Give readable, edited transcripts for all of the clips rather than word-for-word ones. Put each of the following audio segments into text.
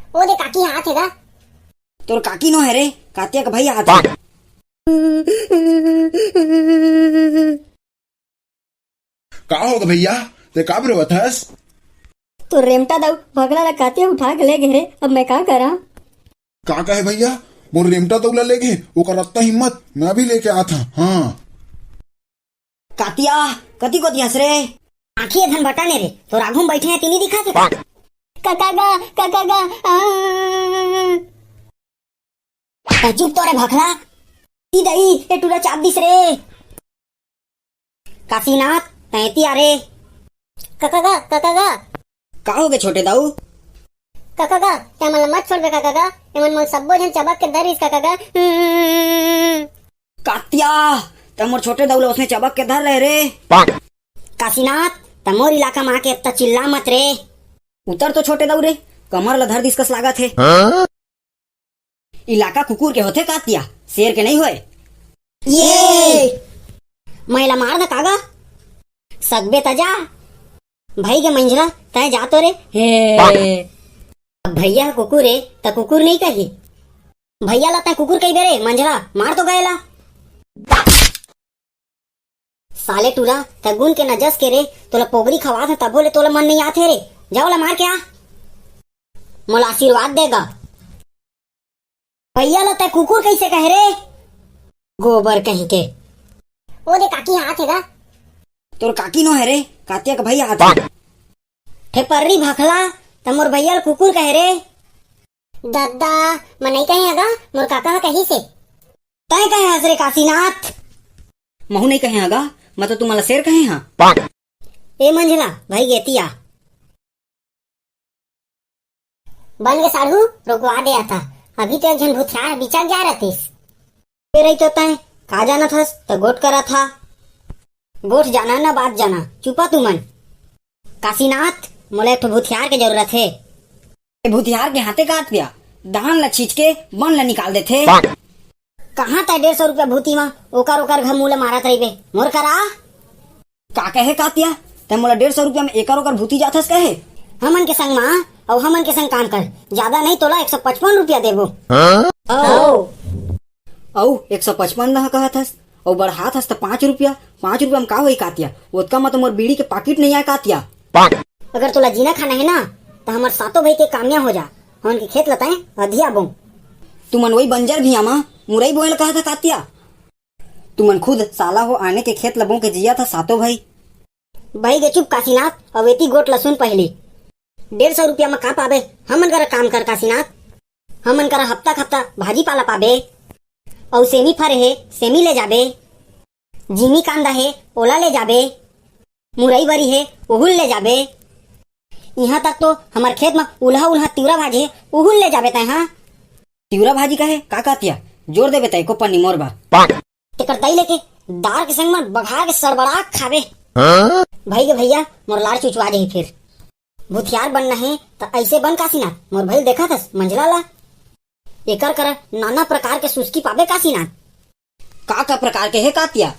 ओ दे काकी हाथ है गा। तोर काकी नो है रे, कातिया का भाई हाथ है। का होगा भैया ते का बरवथस? तो रेमटा दाऊ भगला ला कातिया उठा के ले गए रे, अब मैं का करा? का है भैया मोर रेमटा तौला लेगे ओकर रत्ता हिम्मत मैं भी लेके आ था। हाँ कातिया कति को दियास रे? आखिए धन बटाने रे तो राघुम बैठे हैं तीनी दिखा थे काका चुप तो रे भखला ती दई ए टूरा चाप दिस रे काशीनाथ तैती आ रे काका का हो गए छोटे दाऊ? काका क्या मला मत छोड़ दे काका एमन मोल सबो जन चबक के धरिस काका। कातिया तमोर छोटे दाऊ उसने चबक के धर रहे रे। काशीनाथ तमोर इलाका में आके इतना चिल्ला मत रे। उतर तो छोटे दाऊ रे, कमर ला धर दिसकस लागत है। इलाका कुकुर के होते कातिया, शेर के नहीं होए। ये महिला मार द कागा सगबे तजा भाई के मंझला तय जा तो रे हे अब भैया कुकुर है त कुकुर नहीं कही भैया ला तय कुकुर कही बेरे मंझला मार तो गएला साले टूला त गुन के नजस के रे तोला पोगरी खवा था तब बोले तोला मन नहीं आते रे जाओ ला मार के आ मोला आशीर्वाद देगा। भैया ला तय कुकुर कैसे कहे रे गोबर कहीं के ओ दे काकी हाथ है गा। तोर काकी नो है रे, कातिया का भाई हाथ है। ठे पर्री भखला तमोर भैया कुकुर कहे रे दादा मैं नहीं कहे अगा मोर काका कहीं से तय कहे हसरे काशीनाथ महू नहीं कहे अगा मैं तो तुम्हारा शेर कहे हाँ। ए मंझला भाई गेतिया बन के साढ़ू रुकवा दिया था अभी तो एक जन भूथियार बिचार जा रहा थी रही तो तय का जाना था तो गोट करा था गोट जाना ना बात जाना चुपा तू मन। काशीनाथ मोला एक भूथियार के जरूरत है। भूतिहार के हाथे काट दिया, धान ला छींच के बन ला निकाल देते। कहाँ तय 150 रुपया भूती में ओकर घर मुँह मारत रही मोर करा का कहे कातिया ते मोला 150 रुपया में एकर ओकर भूती जाथस कहे। हमन के संग माँ और हमन के संग काम कर ज्यादा नहीं तोला 155 रुपया देबो। औ 155 ना कहा थस और बढ़ा थस तो 5 रुपया में का होई कातिया ओतका में तो मोर बीड़ी के पाकिट नहीं आया कातिया। अगर तोला जीना खाना है ना तो हमार सातों भाई के कामया हो जा हमन के खेत लताए अधिया बो तुमन वही बंजर भी आमा मुरई बोए कहा था कातिया। तुमन खुद साला हो आने के खेत लबों के जिया था सातों भाई। भाई गे चुप काशीनाथ अवेती गोट लसुन पहली 150 रुपया में का पाबे हमन करा काम कर काशीनाथ हमन करा हफ्ता भाजी पाला पाबे और सेमी फरे है सेमी ले जाबे जिमी कांदा है ओला ले जाबे मुरई बरी है उहुल ले जाबे यहाँ तक तो हमार खेत में उल्हा तिवरा भाजी है उहुल ले जाबे तय। हाँ तिवरा भाजी का है का कातिया जोर देबे तय को पन्नी मोरबा तेकर तई लेके दार के संग में बघा के सड़बड़ा खाबे। भाई के भैया मोर लार चुचवा जाही फिर भूथियार बनना है तो ऐसे बन काशीनाथ मोर भाई देखा था मंझला ला एकर कर नाना प्रकार के सुस्की पाबे काशीनाथ। का प्रकार के है कातिया?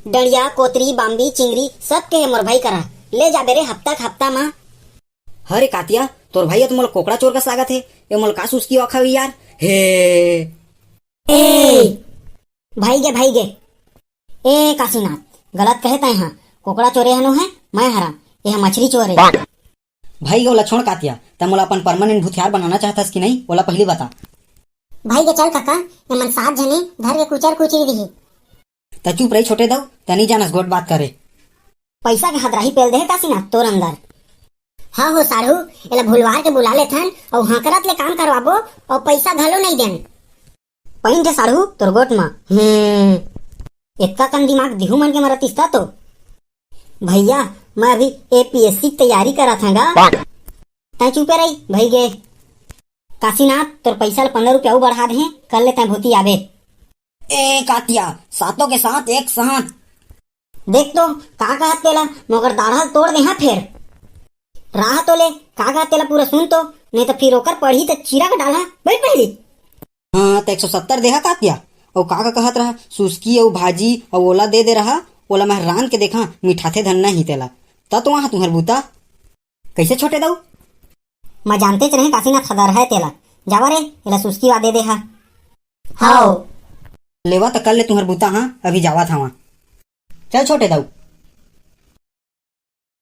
डंडिया कोतरी बाम्बी चिंगरी सब के है मोर भाई करा ले जाबे रे हफ्ता में। हरे कातिया तोर भाई तो मोल कोकड़ा चोर का स्वागत है ये मोल का सुस्की वाखा यार हे ए भाई गे ए काशीनाथ गलत कहता है। हाँ कोकड़ा चोरे हनु है मैं हराम ये मछली चोरे भाई वो लक्षण कातिया त मोला अपन परमानेंट भूथियार बनाना चाहतस कि नहीं ओला पहली बता। भाई के चल काका एमन 7 जने धर के कुचर कुचरी रही त चुप रही छोटे दाऊ तनी जानस गोट बात करे पैसा के हदराही पेल दे काशीनाथ तोर अंदर। हाँ हो साढ़ू एला भूलवार के बुला ले थन और हाकरत ले काम करवाबो और पैसा घलो नहीं देन पहिन थे साढ़ू तोर गोट में। इतना कम दिमाग दिहू मन के मरतिस्ता तो भैया मैं अभी APSC तैयारी करा था तय चुपे रही भाई गे। काशीनाथ तोर पैसा 15 रुपया बढ़ा दे कर ले तय भूती आबे। ए कातिया सातों के साथ एक साथ देख तो का कहत तेला मगर दाढ़ा तोड़ दे। हाँ फिर राह तो ले का कहत तेला पूरा सुन तो नहीं तो फिर ओकर पढ़ी तो चीरा का डाला बैठ पहली। हाँ तो 170 देहा कातिया और का कहत रहा सुस्की और भाजी और ओला दे रहा ओला मैं रान के देखा मिठाथे धनना ही तेला ता तो वहां तुम्हार बूता कैसे छोटे दाऊ मैं जानते च रहे काशीनाथ खदर है तेला। जावा रे एला सुस्ती वा दे दे हा। हाओ लेवा तो कर ले तुम्हार बूता हाँ, अभी जावा था वहाँ। चल छोटे दाऊ।